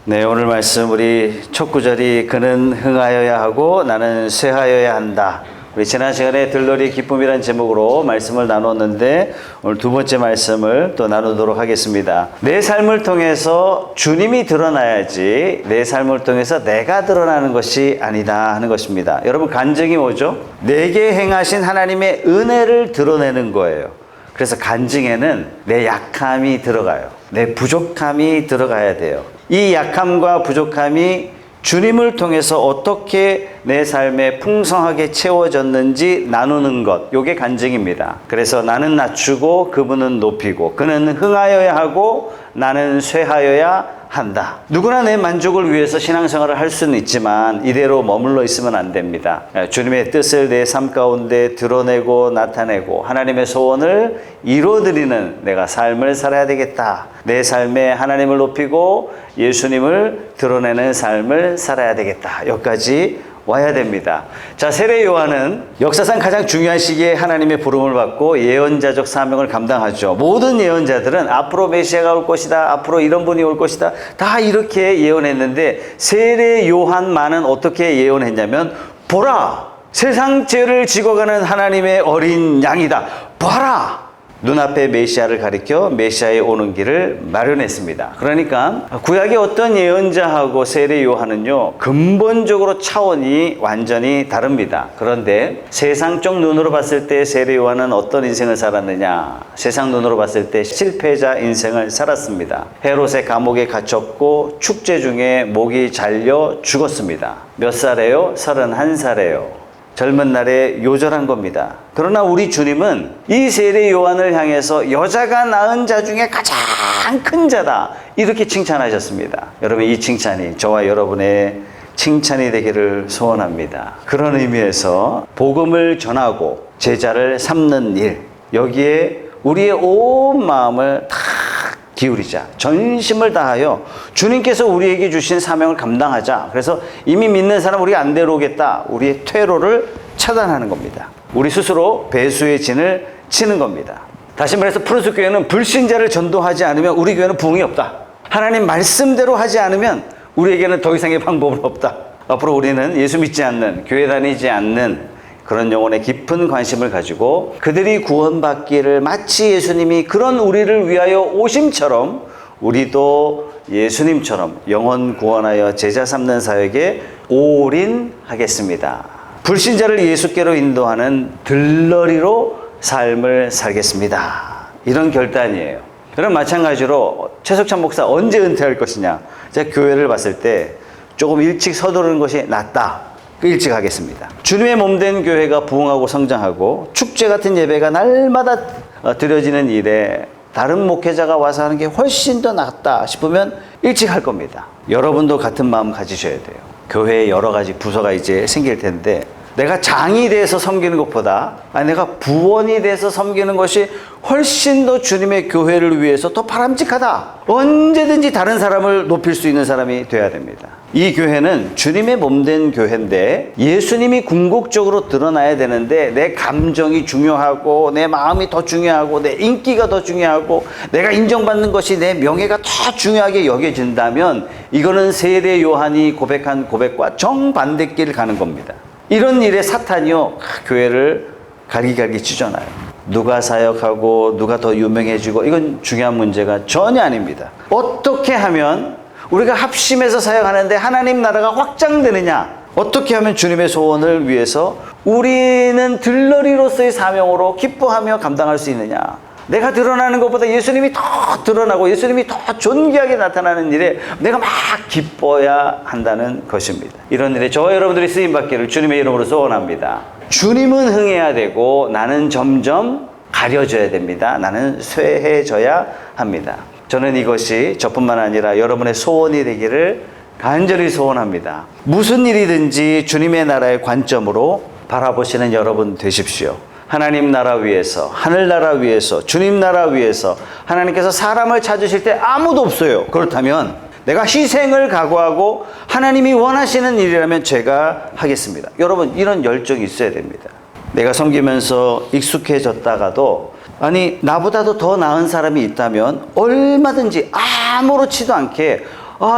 네, 오늘 말씀 우리 첫 구절이 그는 흥하여야 하고 나는 쇠하여야 한다. 우리 지난 시간에 들러리 기쁨이라는 제목으로 말씀을 나눴는데 오늘 두 번째 말씀을 또 나누도록 하겠습니다. 내 삶을 통해서 주님이 드러나야지 내 삶을 통해서 내가 드러나는 것이 아니다 하는 것입니다. 여러분, 간증이 뭐죠? 내게 행하신 하나님의 은혜를 드러내는 거예요. 그래서 간증에는 내 약함이 들어가요. 내 부족함이 들어가야 돼요. 이 약함과 부족함이 주님을 통해서 어떻게 내 삶에 풍성하게 채워졌는지 나누는 것, 요게 간증입니다. 그래서 나는 낮추고 그분은 높이고 그는 흥하여야 하고 나는 쇠하여야 한다. 누구나 내 만족을 위해서 신앙생활을 할 수는 있지만 이대로 머물러 있으면 안 됩니다. 주님의 뜻을 내 삶 가운데 드러내고 나타내고 하나님의 소원을 이루어드리는 내가 삶을 살아야 되겠다. 내 삶에 하나님을 높이고 예수님을 드러내는 삶을 살아야 되겠다. 여기까지 와야 됩니다. 자, 세례 요한은 역사상 가장 중요한 시기에 하나님의 부름을 받고 예언자적 사명을 감당하죠. 모든 예언자들은 앞으로 메시아가 올 것이다, 앞으로 이런 분이 올 것이다, 다 이렇게 예언했는데 세례 요한만은 어떻게 예언했냐면, 보라, 세상 죄를 지고 가는 하나님의 어린 양이다. 봐라, 눈앞에 메시아를 가리켜 메시아의 오는 길을 마련했습니다. 그러니까 구약의 어떤 예언자하고 세례 요한은요, 근본적으로 차원이 완전히 다릅니다. 그런데 세상적 눈으로 봤을 때 세례 요한은 어떤 인생을 살았느냐? 세상 눈으로 봤을 때 실패자 인생을 살았습니다. 헤롯의 감옥에 갇혔고 축제 중에 목이 잘려 죽었습니다. 몇 살이에요? 31살이에요. 젊은 날에 요절한 겁니다. 그러나 우리 주님은 이 세례 요한을 향해서 여자가 낳은 자 중에 가장 큰 자다, 이렇게 칭찬하셨습니다. 여러분, 이 칭찬이 저와 여러분의 칭찬이 되기를 소원합니다. 그런 의미에서 복음을 전하고 제자를 삼는 일, 여기에 우리의 온 마음을 다 기울이자, 전심을 다하여 주님께서 우리에게 주신 사명을 감당하자. 그래서 이미 믿는 사람 우리가 안 데려오겠다, 우리의 퇴로를 차단하는 겁니다. 우리 스스로 배수의 진을 치는 겁니다. 다시 말해서 푸른숲 교회는 불신자를 전도하지 않으면 우리 교회는 부흥이 없다. 하나님 말씀대로 하지 않으면 우리에게는 더 이상의 방법은 없다. 앞으로 우리는 예수 믿지 않는, 교회 다니지 않는 그런 영혼에 깊은 관심을 가지고 그들이 구원받기를 마치 예수님이 그런 우리를 위하여 오심처럼 우리도 예수님처럼 영혼 구원하여 제자 삼는 사역에 올인하겠습니다. 불신자를 예수께로 인도하는 들러리로 삶을 살겠습니다. 이런 결단이에요. 그럼 마찬가지로 최석찬 목사 언제 은퇴할 것이냐? 제가 교회를 봤을 때 조금 일찍 서두르는 것이 낫다. 일찍 하겠습니다. 주님의 몸된 교회가 부흥하고 성장하고 축제 같은 예배가 날마다 드려지는 일에 다른 목회자가 와서 하는 게 훨씬 더 낫다 싶으면 일찍 할 겁니다. 여러분도 같은 마음 가지셔야 돼요. 교회에 여러 가지 부서가 이제 생길 텐데 내가 장이 돼서 섬기는 것보다 내가 부원이 돼서 섬기는 것이 훨씬 더 주님의 교회를 위해서 더 바람직하다. 언제든지 다른 사람을 높일 수 있는 사람이 돼야 됩니다. 이 교회는 주님의 몸된 교회인데 예수님이 궁극적으로 드러나야 되는데 내 감정이 중요하고 내 마음이 더 중요하고 내 인기가 더 중요하고 내가 인정받는 것이 내 명예가 더 중요하게 여겨진다면 이거는 세례 요한이 고백한 고백과 정반대 길을 가는 겁니다. 이런 일에 사탄이요, 교회를 갈기갈기 찢어놔요. 누가 사역하고 누가 더 유명해지고 이건 중요한 문제가 전혀 아닙니다. 어떻게 하면 우리가 합심해서 사역하는데 하나님 나라가 확장되느냐? 어떻게 하면 주님의 소원을 위해서 우리는 들러리로서의 사명으로 기뻐하며 감당할 수 있느냐? 내가 드러나는 것보다 예수님이 더 드러나고 예수님이 더 존귀하게 나타나는 일에 내가 막 기뻐야 한다는 것입니다. 이런 일에 저와 여러분들이 쓰임받기를 주님의 이름으로 소원합니다. 주님은 흥해야 되고 나는 점점 가려져야 됩니다. 나는 쇠해져야 합니다. 저는 이것이 저뿐만 아니라 여러분의 소원이 되기를 간절히 소원합니다. 무슨 일이든지 주님의 나라의 관점으로 바라보시는 여러분 되십시오. 하나님 나라 위해서, 하늘나라 위해서, 주님 나라 위해서 하나님께서 사람을 찾으실 때 아무도 없어요. 그렇다면 내가 희생을 각오하고 하나님이 원하시는 일이라면 제가 하겠습니다. 여러분, 이런 열정이 있어야 됩니다. 내가 섬기면서 익숙해졌다가도 나보다도 더 나은 사람이 있다면 얼마든지 아무렇지도 않게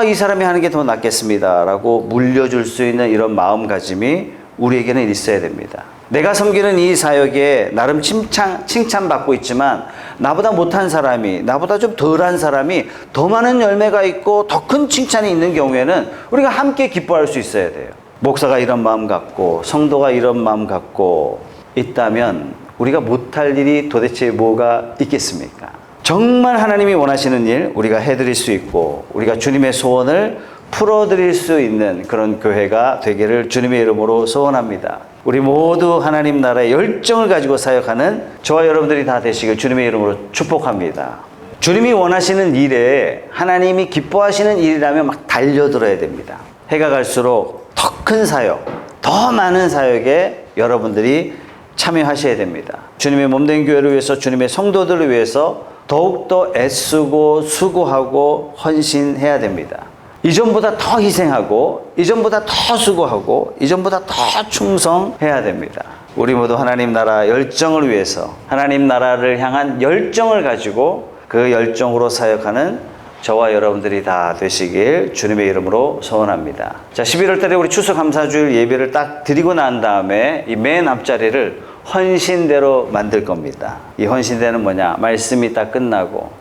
이 사람이 하는 게 더 낫겠습니다라고 물려줄 수 있는 이런 마음가짐이 우리에게는 있어야 됩니다. 내가 섬기는 이 사역에 나름 칭찬받고 있지만 나보다 못한 사람이, 나보다 좀 덜한 사람이 더 많은 열매가 있고 더 큰 칭찬이 있는 경우에는 우리가 함께 기뻐할 수 있어야 돼요. 목사가 이런 마음 갖고 성도가 이런 마음 갖고 있다면 우리가 못할 일이 도대체 뭐가 있겠습니까? 정말 하나님이 원하시는 일 우리가 해드릴 수 있고 우리가 주님의 소원을 풀어드릴 수 있는 그런 교회가 되기를 주님의 이름으로 소원합니다. 우리 모두 하나님 나라의 열정을 가지고 사역하는 저와 여러분들이 다 되시길 주님의 이름으로 축복합니다. 주님이 원하시는 일에 하나님이 기뻐하시는 일이라면 막 달려들어야 됩니다. 해가 갈수록 더 큰 사역, 더 많은 사역에 여러분들이 참여하셔야 됩니다. 주님의 몸된 교회를 위해서, 주님의 성도들을 위해서 더욱더 애쓰고 수고하고 헌신해야 됩니다. 이전보다 더 희생하고 이전보다 더 수고하고 이전보다 더 충성해야 됩니다. 우리 모두 하나님 나라 열정을 위해서 하나님 나라를 향한 열정을 가지고 그 열정으로 사역하는 저와 여러분들이 다 되시길 주님의 이름으로 소원합니다. 자, 11월 달에 우리 추수감사주일 예배를 딱 드리고 난 다음에 이 맨 앞자리를 헌신대로 만들 겁니다. 이 헌신대는 뭐냐? 말씀이 딱 끝나고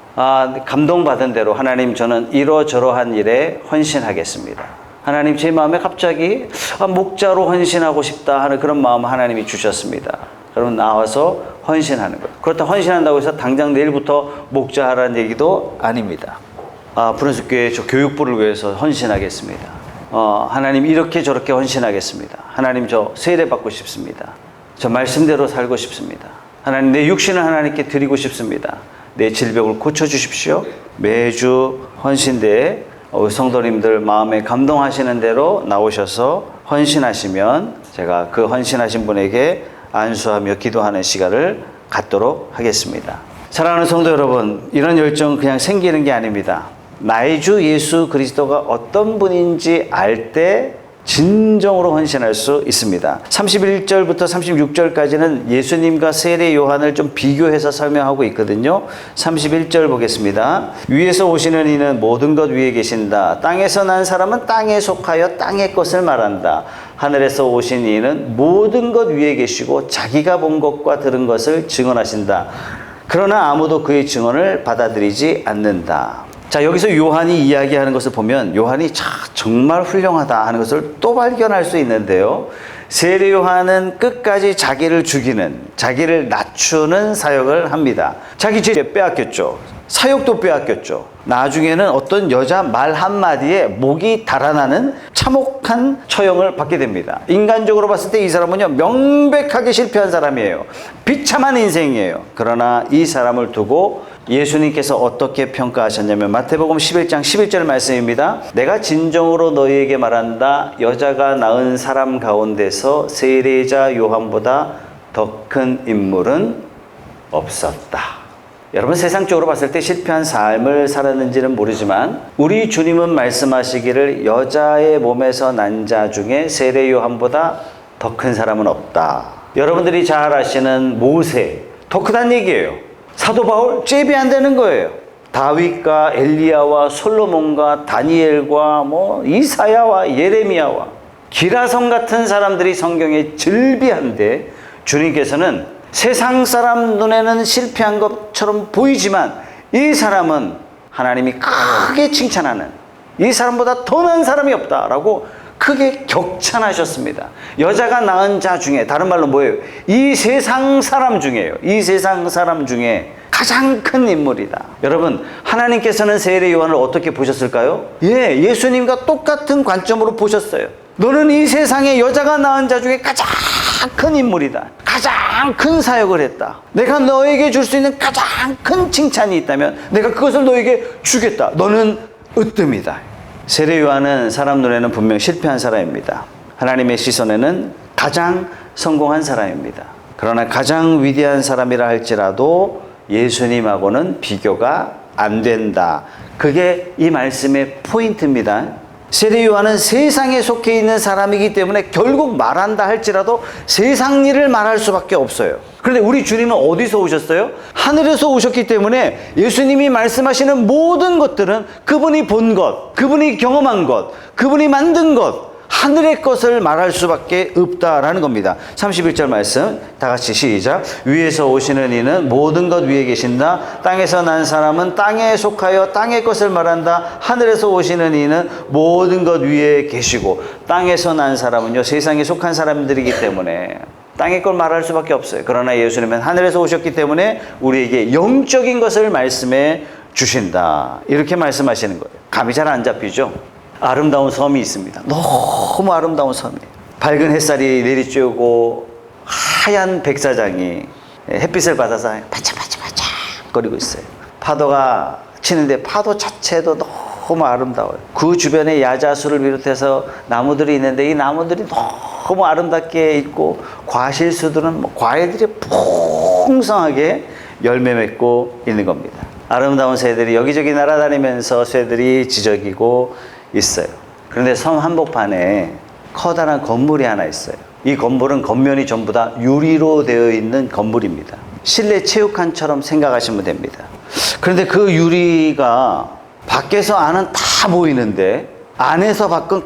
감동받은 대로 하나님 저는 이러저러한 일에 헌신하겠습니다. 하나님 제 마음에 갑자기 목자로 헌신하고 싶다 하는 그런 마음 하나님이 주셨습니다. 그러면 나와서 헌신하는 거예요. 그렇다 헌신한다고 해서 당장 내일부터 목자하라는 얘기도 아닙니다. 푸른숲교회 저 교육부를 위해서 헌신하겠습니다. 하나님 이렇게 저렇게 헌신하겠습니다. 하나님 저 세례 받고 싶습니다. 저 말씀대로 살고 싶습니다. 하나님 내 육신을 하나님께 드리고 싶습니다. 내 질병을 고쳐주십시오. 매주 헌신대에 성도님들 마음에 감동하시는 대로 나오셔서 헌신하시면 제가 그 헌신하신 분에게 안수하며 기도하는 시간을 갖도록 하겠습니다. 사랑하는 성도 여러분, 이런 열정은 그냥 생기는 게 아닙니다. 나의 주 예수 그리스도가 어떤 분인지 알 때 진정으로 헌신할 수 있습니다. 31절부터 36절까지는 예수님과 세례 요한을 좀 비교해서 설명하고 있거든요. 31절 보겠습니다. 위에서 오시는 이는 모든 것 위에 계신다. 땅에서 난 사람은 땅에 속하여 땅의 것을 말한다. 하늘에서 오신 이는 모든 것 위에 계시고 자기가 본 것과 들은 것을 증언하신다. 그러나 아무도 그의 증언을 받아들이지 않는다. 자, 여기서 요한이 이야기하는 것을 보면 요한이 정말 훌륭하다 하는 것을 또 발견할 수 있는데요. 세례 요한은 끝까지 자기를 죽이는, 자기를 낮추는 사역을 합니다. 자기 죄 빼앗겼죠. 사역도 빼앗겼죠. 나중에는 어떤 여자 말 한마디에 목이 달아나는 참혹한 처형을 받게 됩니다. 인간적으로 봤을 때 이 사람은요, 명백하게 실패한 사람이에요. 비참한 인생이에요. 그러나 이 사람을 두고 예수님께서 어떻게 평가하셨냐면 마태복음 11장 11절 말씀입니다. 내가 진정으로 너희에게 말한다. 여자가 낳은 사람 가운데서 세례자 요한보다 더 큰 인물은 없었다. 여러분, 세상적으로 봤을 때 실패한 삶을 살았는지는 모르지만 우리 주님은 말씀하시기를 여자의 몸에서 난 자 중에 세례 요한보다 더 큰 사람은 없다. 여러분들이 잘 아시는 모세, 더 크다는 얘기예요. 사도 바울, 잽이 안 되는 거예요. 다윗과 엘리야와 솔로몬과 다니엘과 이사야와 예레미야와 기라성 같은 사람들이 성경에 즐비한데 주님께서는 세상 사람 눈에는 실패한 것처럼 보이지만 이 사람은 하나님이 크게 칭찬하는, 이 사람보다 더 나은 사람이 없다라고 크게 격찬하셨습니다. 여자가 낳은 자 중에, 다른 말로 뭐예요? 이 세상 사람 중에요. 이 세상 사람 중에 가장 큰 인물이다. 여러분, 하나님께서는 세례 요한을 어떻게 보셨을까요? 예수님과 똑같은 관점으로 보셨어요. 너는 이 세상에 여자가 낳은 자 중에 가장 큰 인물이다. 가장 큰 사역을 했다. 내가 너에게 줄 수 있는 가장 큰 칭찬이 있다면 내가 그것을 너에게 주겠다. 너는 으뜸이다. 세례 요한은 사람 눈에는 분명 실패한 사람입니다. 하나님의 시선에는 가장 성공한 사람입니다. 그러나 가장 위대한 사람이라 할지라도 예수님하고는 비교가 안 된다. 그게 이 말씀의 포인트입니다. 세례 요한은 세상에 속해 있는 사람이기 때문에 결국 말한다 할지라도 세상 일을 말할 수밖에 없어요. 그런데 우리 주님은 어디서 오셨어요? 하늘에서 오셨기 때문에 예수님이 말씀하시는 모든 것들은 그분이 본 것, 그분이 경험한 것, 그분이 만든 것, 하늘의 것을 말할 수밖에 없다라는 겁니다. 31절 말씀 다 같이 시작. 위에서 오시는 이는 모든 것 위에 계신다. 땅에서 난 사람은 땅에 속하여 땅의 것을 말한다. 하늘에서 오시는 이는 모든 것 위에 계시고, 땅에서 난 사람은요, 세상에 속한 사람들이기 때문에 땅의 걸 말할 수밖에 없어요. 그러나 예수님은 하늘에서 오셨기 때문에 우리에게 영적인 것을 말씀해 주신다. 이렇게 말씀하시는 거예요. 감이 잘 안 잡히죠? 아름다운 섬이 있습니다. 너무 아름다운 섬이에요. 밝은 햇살이 내리쬐고 하얀 백사장이 햇빛을 받아서 바짝바짝바짝 거리고 있어요. 파도가 치는데 파도 자체도 너무 아름다워요. 그 주변에 야자수를 비롯해서 나무들이 있는데 이 나무들이 너무 아름답게 있고, 과실수들은 과일들이 풍성하게 열매 맺고 있는 겁니다. 아름다운 새들이 여기저기 날아다니면서 새들이 지저귀고 있어요. 그런데 섬 한복판에 커다란 건물이 하나 있어요. 이 건물은 겉면이 전부 다 유리로 되어 있는 건물입니다. 실내 체육관처럼 생각하시면 됩니다. 그런데 그 유리가 밖에서 안은 다 보이는데 안에서 밖은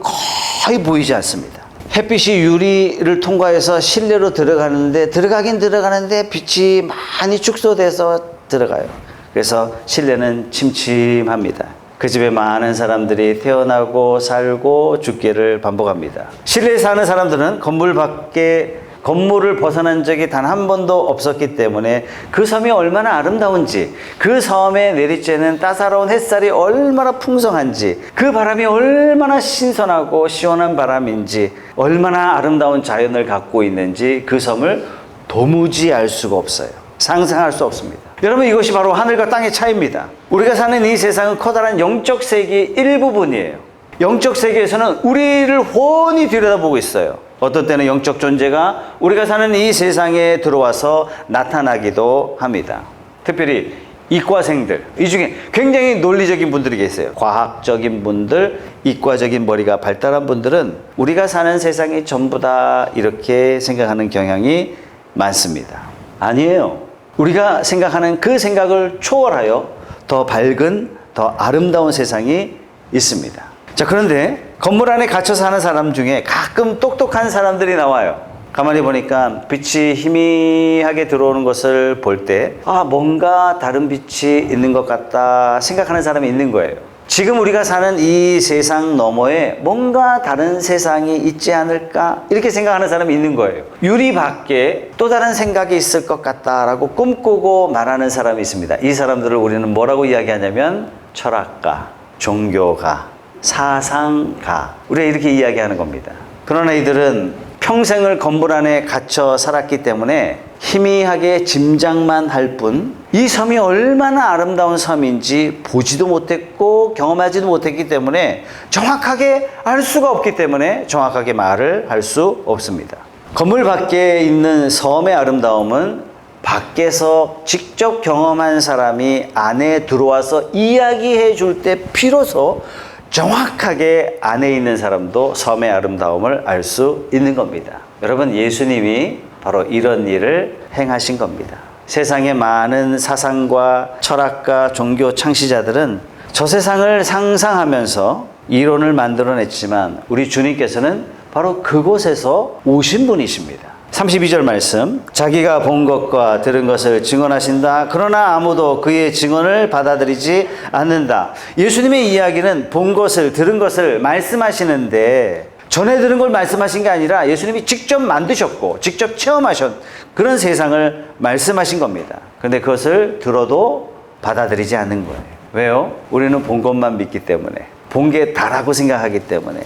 거의 보이지 않습니다. 햇빛이 유리를 통과해서 실내로 들어가긴 들어가는데 빛이 많이 축소돼서 들어가요. 그래서 실내는 침침합니다. 그 집에 많은 사람들이 태어나고 살고 죽기를 반복합니다. 실내에 사는 사람들은 건물을 벗어난 적이 단 한 번도 없었기 때문에 그 섬이 얼마나 아름다운지, 그 섬에 내리쬐는 따사로운 햇살이 얼마나 풍성한지, 그 바람이 얼마나 신선하고 시원한 바람인지, 얼마나 아름다운 자연을 갖고 있는지 그 섬을 도무지 알 수가 없어요. 상상할 수 없습니다. 여러분, 이것이 바로 하늘과 땅의 차이입니다. 우리가 사는 이 세상은 커다란 영적 세계의 일부분이에요. 영적 세계에서는 우리를 훤히 들여다보고 있어요. 어떤 때는 영적 존재가 우리가 사는 이 세상에 들어와서 나타나기도 합니다. 특별히 이과생들, 이 중에 굉장히 논리적인 분들이 계세요. 과학적인 분들, 이과적인 머리가 발달한 분들은 우리가 사는 세상이 전부 다 이렇게 생각하는 경향이 많습니다. 아니에요. 우리가 생각하는 그 생각을 초월하여 더 밝은, 더 아름다운 세상이 있습니다. 자, 그런데 건물 안에 갇혀 사는 사람 중에 가끔 똑똑한 사람들이 나와요. 가만히 보니까 빛이 희미하게 들어오는 것을 볼 때, 뭔가 다른 빛이 있는 것 같다 생각하는 사람이 있는 거예요. 지금 우리가 사는 이 세상 너머에 뭔가 다른 세상이 있지 않을까, 이렇게 생각하는 사람이 있는 거예요. 유리 밖에 또 다른 생각이 있을 것 같다라고 꿈꾸고 말하는 사람이 있습니다. 이 사람들을 우리는 뭐라고 이야기하냐면 철학가, 종교가, 사상가, 우리가 이렇게 이야기하는 겁니다. 그러나 이들은 평생을 건물 안에 갇혀 살았기 때문에 희미하게 짐작만 할 뿐, 이 섬이 얼마나 아름다운 섬인지 보지도 못했고 경험하지도 못했기 때문에 정확하게 알 수가 없기 때문에 정확하게 말을 할 수 없습니다. 건물 밖에 있는 섬의 아름다움은 밖에서 직접 경험한 사람이 안에 들어와서 이야기해 줄 때 비로소 정확하게 안에 있는 사람도 섬의 아름다움을 알 수 있는 겁니다. 여러분, 예수님이 바로 이런 일을 행하신 겁니다. 세상의 많은 사상과 철학과 종교 창시자들은 저 세상을 상상하면서 이론을 만들어냈지만 우리 주님께서는 바로 그곳에서 오신 분이십니다. 32절 말씀, 자기가 본 것과 들은 것을 증언하신다. 그러나 아무도 그의 증언을 받아들이지 않는다. 예수님의 이야기는 본 것을, 들은 것을 말씀하시는데 전해 들은 걸 말씀하신 게 아니라 예수님이 직접 만드셨고 직접 체험하신 그런 세상을 말씀하신 겁니다. 그런데 그것을 들어도 받아들이지 않는 거예요. 왜요? 우리는 본 것만 믿기 때문에, 본 게 다라고 생각하기 때문에.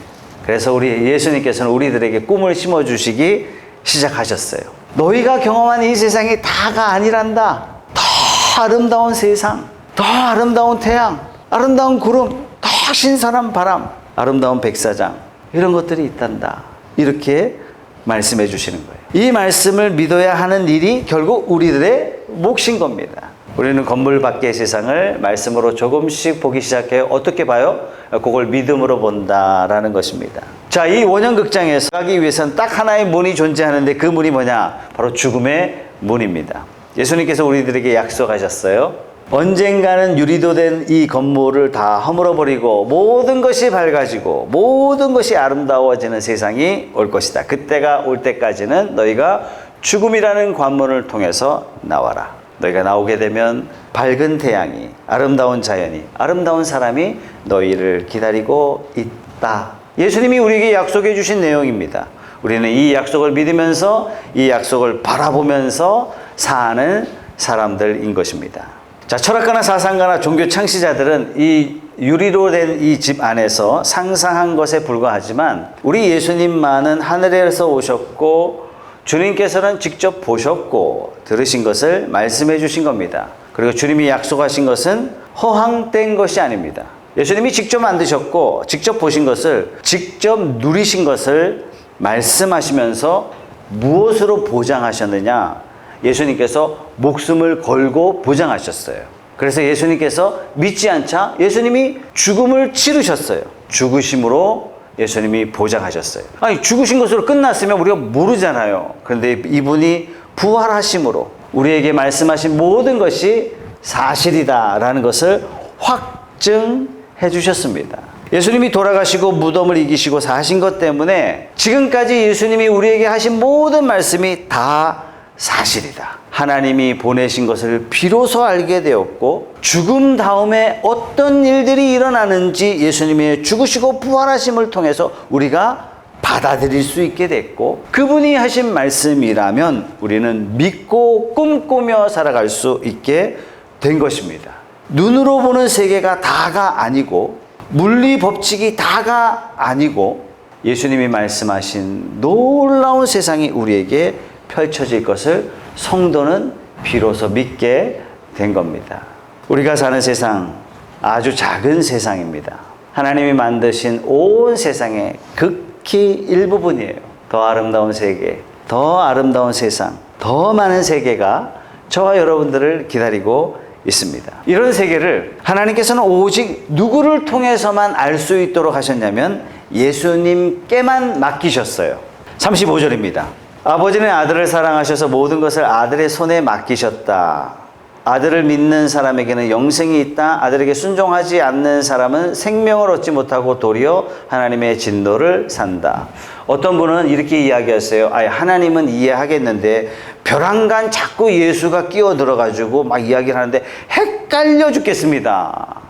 그래서 우리 예수님께서는 우리들에게 꿈을 심어주시기 시작하셨어요. 너희가 경험한 이 세상이 다가 아니란다. 더 아름다운 세상, 더 아름다운 태양, 아름다운 구름, 더 신선한 바람, 아름다운 백사장, 이런 것들이 있단다. 이렇게 말씀해 주시는 거예요. 이 말씀을 믿어야 하는 일이 결국 우리들의 몫인 겁니다. 우리는 건물 밖의 세상을 말씀으로 조금씩 보기 시작해요. 어떻게 봐요? 그걸 믿음으로 본다라는 것입니다. 자, 이 원형극장에서 가기 위해서는 딱 하나의 문이 존재하는데 그 문이 뭐냐? 바로 죽음의 문입니다. 예수님께서 우리들에게 약속하셨어요. 언젠가는 유리도 된 이 건물을 다 허물어버리고 모든 것이 밝아지고 모든 것이 아름다워지는 세상이 올 것이다. 그때가 올 때까지는 너희가 죽음이라는 관문을 통해서 나와라. 너희가 나오게 되면 밝은 태양이, 아름다운 자연이, 아름다운 사람이 너희를 기다리고 있다. 예수님이 우리에게 약속해 주신 내용입니다. 우리는 이 약속을 믿으면서 이 약속을 바라보면서 사는 사람들인 것입니다. 자, 철학가나 사상가나 종교 창시자들은 이 유리로 된 이 집 안에서 상상한 것에 불과하지만 우리 예수님만은 하늘에서 오셨고 주님께서는 직접 보셨고 들으신 것을 말씀해 주신 겁니다. 그리고 주님이 약속하신 것은 허황된 것이 아닙니다. 예수님이 직접 만드셨고 직접 보신 것을, 직접 누리신 것을 말씀하시면서 무엇으로 보장하셨느냐? 예수님께서 목숨을 걸고 보장하셨어요. 그래서 예수님께서 믿지 않자 예수님이 죽음을 치르셨어요. 죽으심으로 예수님이 보장하셨어요. 아니, 죽으신 것으로 끝났으면 우리가 모르잖아요. 그런데 이분이 부활하심으로 우리에게 말씀하신 모든 것이 사실이다라는 것을 확증해 주셨습니다. 예수님이 돌아가시고 무덤을 이기시고 사신 것 때문에 지금까지 예수님이 우리에게 하신 모든 말씀이 다 사실이다. 하나님이 보내신 것을 비로소 알게 되었고 죽음 다음에 어떤 일들이 일어나는지 예수님의 죽으시고 부활하심을 통해서 우리가 받아들일 수 있게 됐고 그분이 하신 말씀이라면 우리는 믿고 꿈꾸며 살아갈 수 있게 된 것입니다. 눈으로 보는 세계가 다가 아니고 물리 법칙이 다가 아니고 예수님이 말씀하신 놀라운 세상이 우리에게 펼쳐질 것을 성도는 비로소 믿게 된 겁니다. 우리가 사는 세상 아주 작은 세상입니다. 하나님이 만드신 온 세상의 극히 일부분이에요. 더 아름다운 세계, 더 아름다운 세상, 더 많은 세계가 저와 여러분들을 기다리고 있습니다. 이런 세계를 하나님께서는 오직 누구를 통해서만 알 수 있도록 하셨냐면 예수님께만 맡기셨어요. 35절입니다. 아버지는 아들을 사랑하셔서 모든 것을 아들의 손에 맡기셨다. 아들을 믿는 사람에게는 영생이 있다. 아들에게 순종하지 않는 사람은 생명을 얻지 못하고 도리어 하나님의 진노를 산다. 어떤 분은 이렇게 이야기했어요. 하나님은 이해하겠는데 벼랑간 자꾸 예수가 끼어들어가지고 막 이야기를 하는데 헷갈려 죽겠습니다.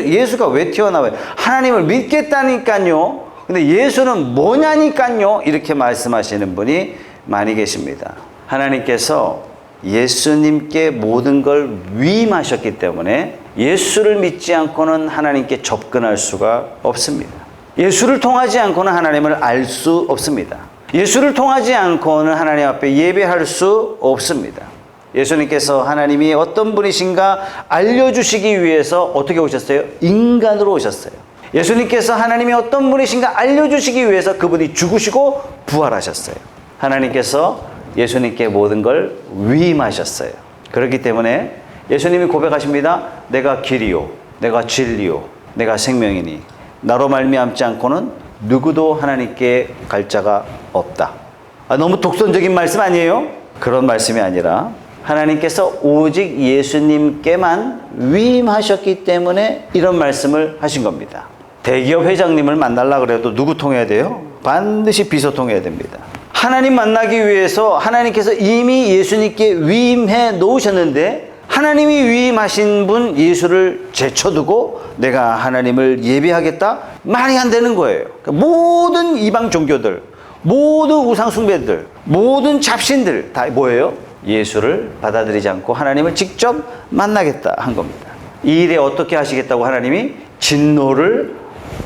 예수가 왜 튀어나와요? 하나님을 믿겠다니까요. 근데 예수는 뭐냐니까요. 이렇게 말씀하시는 분이 많이 계십니다. 하나님께서 예수님께 모든 걸 위임하셨기 때문에 예수를 믿지 않고는 하나님께 접근할 수가 없습니다. 예수를 통하지 않고는 하나님을 알 수 없습니다. 예수를 통하지 않고는 하나님 앞에 예배할 수 없습니다. 예수님께서 하나님이 어떤 분이신가 알려주시기 위해서 어떻게 오셨어요? 인간으로 오셨어요. 예수님께서 하나님이 어떤 분이신가 알려주시기 위해서 그분이 죽으시고 부활하셨어요. 하나님께서 예수님께 모든 걸 위임하셨어요. 그렇기 때문에 예수님이 고백하십니다. 내가 길이요, 내가 진리요, 내가 생명이니 나로 말미암지 않고는 누구도 하나님께 갈 자가 없다. 너무 독선적인 말씀 아니에요? 그런 말씀이 아니라 하나님께서 오직 예수님께만 위임하셨기 때문에 이런 말씀을 하신 겁니다. 대기업 회장님을 만나려고 그래도 누구 통해야 돼요? 반드시 비서 통해야 됩니다. 하나님 만나기 위해서 하나님께서 이미 예수님께 위임해 놓으셨는데 하나님이 위임하신 분 예수를 제쳐두고 내가 하나님을 예배하겠다? 말이 안 되는 거예요. 모든 이방 종교들, 모든 우상 숭배들, 모든 잡신들 다 뭐예요? 예수를 받아들이지 않고 하나님을 직접 만나겠다 한 겁니다. 이 일에 어떻게 하시겠다고 하나님이 진노를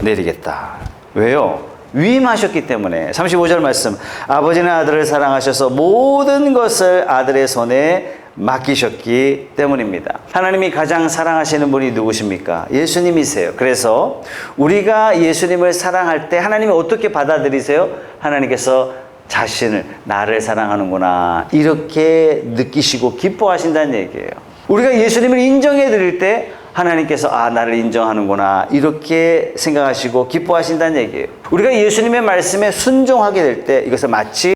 내리겠다. 왜요? 위임하셨기 때문에. 35절 말씀. 아버지는 아들을 사랑하셔서 모든 것을 아들의 손에 맡기셨기 때문입니다. 하나님이 가장 사랑하시는 분이 누구십니까? 예수님이세요. 그래서 우리가 예수님을 사랑할 때 하나님이 어떻게 받아들이세요? 하나님께서 자신을, 나를 사랑하는구나 이렇게 느끼시고 기뻐하신다는 얘기예요. 우리가 예수님을 인정해 드릴 때 하나님께서 나를 인정하는구나 이렇게 생각하시고 기뻐하신다는 얘기예요. 우리가 예수님의 말씀에 순종하게 될 때 이것을 마치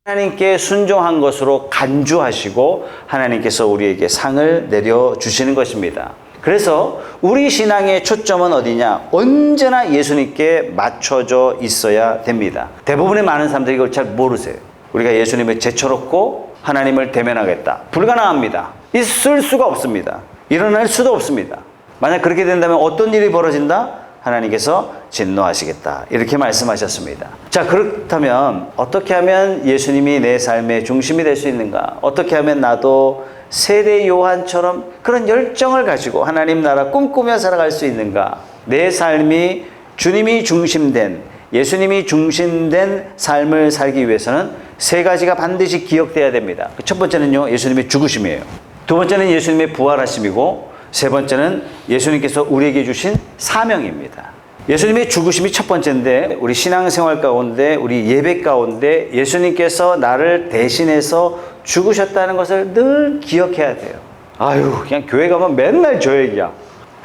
하나님께 순종한 것으로 간주하시고 하나님께서 우리에게 상을 내려주시는 것입니다. 그래서 우리 신앙의 초점은 어디냐? 언제나 예수님께 맞춰져 있어야 됩니다. 대부분의 많은 사람들이 이걸 잘 모르세요. 우리가 예수님을 제쳐놓고 하나님을 대면하겠다. 불가능합니다. 있을 수가 없습니다. 일어날 수도 없습니다. 만약 그렇게 된다면 어떤 일이 벌어진다? 하나님께서 진노하시겠다. 이렇게 말씀하셨습니다. 자, 그렇다면 어떻게 하면 예수님이 내 삶의 중심이 될 수 있는가? 어떻게 하면 나도 세례 요한처럼 그런 열정을 가지고 하나님 나라 꿈꾸며 살아갈 수 있는가? 내 삶이 주님이 중심된, 예수님이 중심된 삶을 살기 위해서는 세 가지가 반드시 기억돼야 됩니다. 첫 번째는요, 예수님의 죽으심이에요. 두 번째는 예수님의 부활하심이고, 세 번째는 예수님께서 우리에게 주신 사명입니다. 예수님의 죽으심이 첫 번째인데, 우리 신앙생활 가운데, 우리 예배 가운데 예수님께서 나를 대신해서 죽으셨다는 것을 늘 기억해야 돼요. 아유, 그냥 교회 가면 맨날 저 얘기야.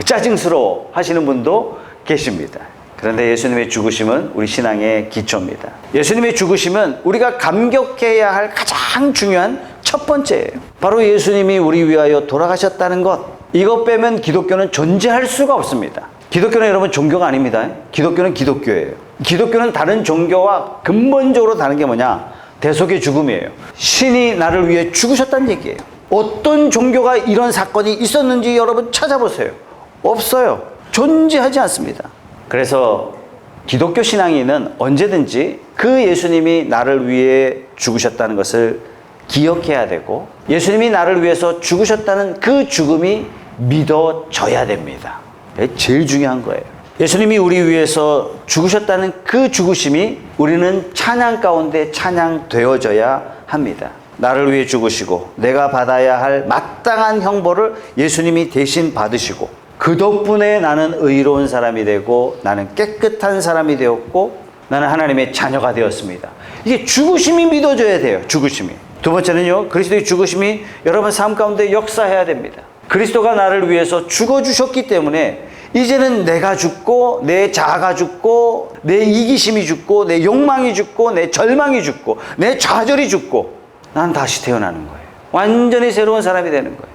짜증스러워 하시는 분도 계십니다. 그런데 예수님의 죽으심은 우리 신앙의 기초입니다. 예수님의 죽으심은 우리가 감격해야 할 가장 중요한 첫 번째예요. 바로 예수님이 우리 위하여 돌아가셨다는 것. 이것 빼면 기독교는 존재할 수가 없습니다. 기독교는 여러분 종교가 아닙니다. 기독교는 기독교예요. 기독교는 다른 종교와 근본적으로 다른 게 뭐냐? 대속의 죽음이에요. 신이 나를 위해 죽으셨다는 얘기예요. 어떤 종교가 이런 사건이 있었는지 여러분 찾아보세요. 없어요. 존재하지 않습니다. 그래서 기독교 신앙인은 언제든지 그 예수님이 나를 위해 죽으셨다는 것을 기억해야 되고, 예수님이 나를 위해서 죽으셨다는 그 죽음이 믿어져야 됩니다. 제일 중요한 거예요. 예수님이 우리 위해서 죽으셨다는 그 죽으심이 우리는 찬양 가운데 찬양되어져야 합니다. 나를 위해 죽으시고 내가 받아야 할 마땅한 형벌을 예수님이 대신 받으시고, 그 덕분에 나는 의로운 사람이 되고 나는 깨끗한 사람이 되었고 나는 하나님의 자녀가 되었습니다. 이게 죽으심이 믿어져야 돼요. 죽으심이. 두 번째는요, 그리스도의 죽으심이 여러분 삶 가운데 역사해야 됩니다. 그리스도가 나를 위해서 죽어주셨기 때문에 이제는 내가 죽고 내 자아가 죽고 내 이기심이 죽고 내 욕망이 죽고 내 절망이 죽고 내 좌절이 죽고 난 다시 태어나는 거예요. 완전히 새로운 사람이 되는 거예요.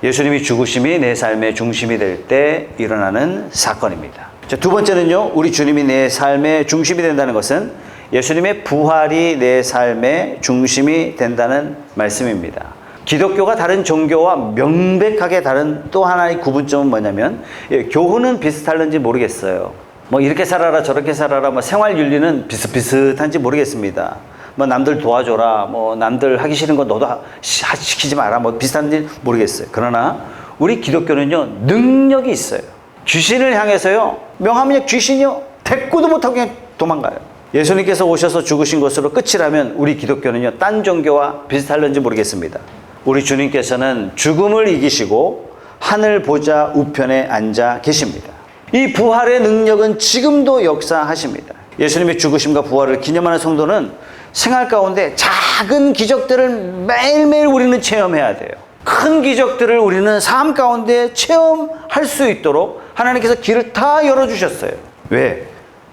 예수님이 죽으심이 내 삶의 중심이 될 때 일어나는 사건입니다. 자, 두 번째는요, 우리 주님이 내 삶의 중심이 된다는 것은 예수님의 부활이 내 삶의 중심이 된다는 말씀입니다. 기독교가 다른 종교와 명백하게 다른 또 하나의 구분점은 뭐냐면, 교훈은 비슷할는지 모르겠어요. 뭐 이렇게 살아라 저렇게 살아라, 뭐 생활 윤리는 비슷비슷한지 모르겠습니다. 뭐 남들 도와줘라, 뭐 남들 하기 싫은 거 너도 시키지 마라, 뭐 비슷한지 모르겠어요. 그러나 우리 기독교는요, 능력이 있어요. 귀신을 향해서요, 명하면 귀신이요 대꾸도 못하고 그냥 도망가요. 예수님께서 오셔서 죽으신 것으로 끝이라면 우리 기독교는요, 딴 종교와 비슷할는지 모르겠습니다. 우리 주님께서는 죽음을 이기시고 하늘 보좌 우편에 앉아 계십니다. 이 부활의 능력은 지금도 역사하십니다. 예수님의 죽으심과 부활을 기념하는 성도는 생활 가운데 작은 기적들을 매일매일 우리는 체험해야 돼요. 큰 기적들을 우리는 삶 가운데 체험할 수 있도록 하나님께서 길을 다 열어주셨어요. 왜?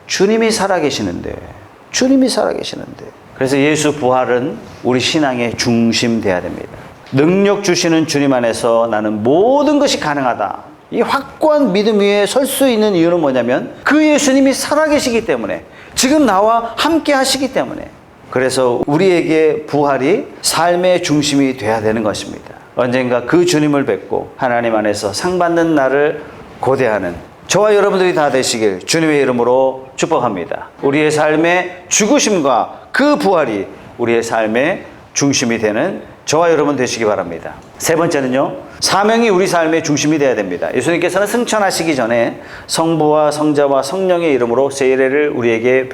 주님이 살아계시는데. 주님이 살아계시는데. 그래서 예수 부활은 우리 신앙의 중심 돼야 됩니다. 능력 주시는 주님 안에서 나는 모든 것이 가능하다. 이 확고한 믿음 위에 설 수 있는 이유는 뭐냐면, 그 예수님이 살아계시기 때문에, 지금 나와 함께 하시기 때문에. 그래서 우리에게 부활이 삶의 중심이 돼야 되는 것입니다. 언젠가 그 주님을 뵙고 하나님 안에서 상 받는 날을 고대하는 저와 여러분들이 다 되시길 주님의 이름으로 축복합니다. 우리의 삶의 죽으심과 그 부활이 우리의 삶의 중심이 되는 저와 여러분 되시기 바랍니다. 세 번째는요, 사명이 우리 삶의 중심이 되어야 됩니다. 예수님께서는 승천하시기 전에 성부와 성자와 성령의 이름으로 세례를 우리에게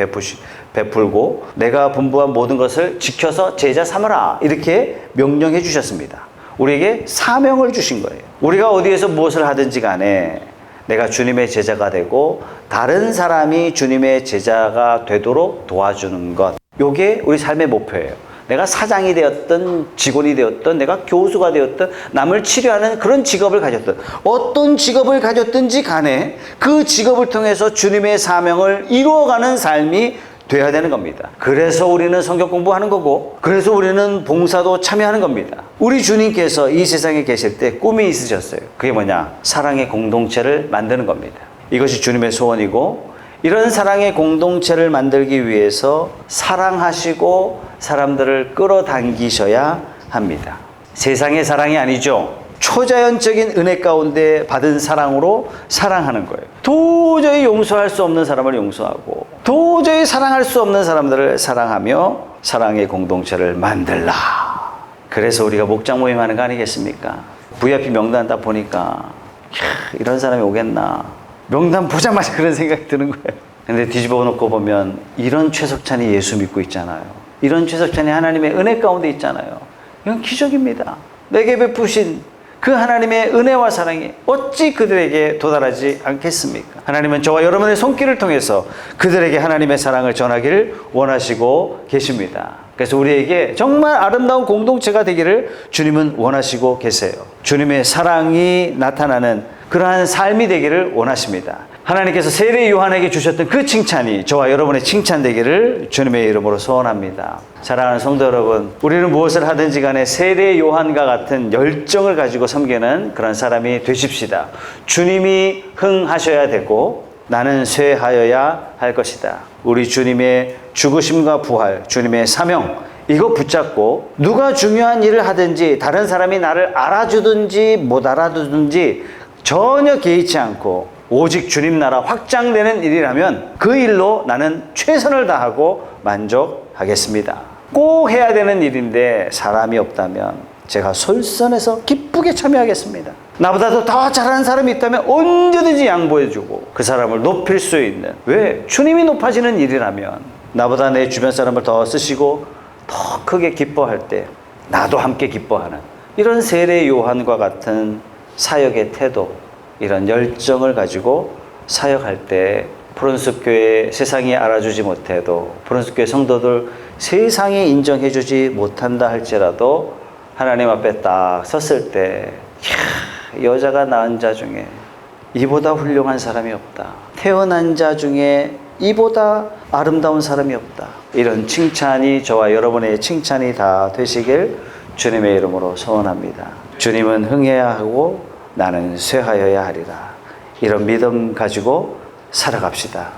베풀고 내가 분부한 모든 것을 지켜서 제자 삼으라 이렇게 명령해 주셨습니다. 우리에게 사명을 주신 거예요. 우리가 어디에서 무엇을 하든지 간에 내가 주님의 제자가 되고 다른 사람이 주님의 제자가 되도록 도와주는 것, 이게 우리 삶의 목표예요. 내가 사장이 되었던 직원이 되었던 내가 교수가 되었던 남을 치료하는 그런 직업을 가졌던 어떤 직업을 가졌든지 간에 그 직업을 통해서 주님의 사명을 이루어가는 삶이 돼야 되는 겁니다. 그래서 우리는 성경 공부하는 거고 그래서 우리는 봉사도 참여하는 겁니다. 우리 주님께서 이 세상에 계실 때 꿈이 있으셨어요. 그게 뭐냐? 사랑의 공동체를 만드는 겁니다. 이것이 주님의 소원이고 이런 사랑의 공동체를 만들기 위해서 사랑하시고 사람들을 끌어당기셔야 합니다. 세상의 사랑이 아니죠. 초자연적인 은혜 가운데 받은 사랑으로 사랑하는 거예요. 도저히 용서할 수 없는 사람을 용서하고 도저히 사랑할 수 없는 사람들을 사랑하며 사랑의 공동체를 만들라. 그래서 우리가 목장 모임하는 거 아니겠습니까? VIP 명단 딱 보니까 이런 사람이 오겠나. 명단 보자마자 그런 생각이 드는 거예요. 근데 뒤집어 놓고 보면 이런 최석찬이 예수 믿고 있잖아요. 이런 최석찬이 하나님의 은혜 가운데 있잖아요. 이건 기적입니다. 내게 베푸신 그 하나님의 은혜와 사랑이 어찌 그들에게 도달하지 않겠습니까? 하나님은 저와 여러분의 손길을 통해서 그들에게 하나님의 사랑을 전하기를 원하시고 계십니다. 그래서 우리에게 정말 아름다운 공동체가 되기를 주님은 원하시고 계세요. 주님의 사랑이 나타나는 그러한 삶이 되기를 원하십니다. 하나님께서 세례 요한에게 주셨던 그 칭찬이 저와 여러분의 칭찬 되기를 주님의 이름으로 소원합니다. 사랑하는 성도 여러분, 우리는 무엇을 하든지 간에 세례 요한과 같은 열정을 가지고 섬기는 그런 사람이 되십시다. 주님이 흥하셔야 되고 나는 쇠하여야 할 것이다. 우리 주님의 죽으심과 부활, 주님의 사명, 이거 붙잡고 누가 중요한 일을 하든지 다른 사람이 나를 알아주든지 못 알아주든지 전혀 개의치 않고 오직 주님 나라 확장되는 일이라면 그 일로 나는 최선을 다하고 만족하겠습니다. 꼭 해야 되는 일인데 사람이 없다면 제가 솔선해서 기쁘게 참여하겠습니다. 나보다도 더 잘하는 사람이 있다면 언제든지 양보해주고 그 사람을 높일 수 있는, 왜? 주님이 높아지는 일이라면 나보다 내 주변 사람을 더 쓰시고 더 크게 기뻐할 때 나도 함께 기뻐하는 이런 세례 요한과 같은 사역의 태도, 이런 열정을 가지고 사역할 때 프론스 교회 세상이 알아주지 못해도 프론스 교회 성도들 세상이 인정해주지 못한다 할지라도 하나님 앞에 딱 섰을 때 여자가 낳은 자 중에 이보다 훌륭한 사람이 없다. 태어난 자 중에 이보다 아름다운 사람이 없다. 이런 칭찬이 저와 여러분의 칭찬이 다 되시길 주님의 이름으로 소원합니다. 주님은 흥해야 하고 나는 쇠하여야 하리라. 이런 믿음 가지고 살아갑시다.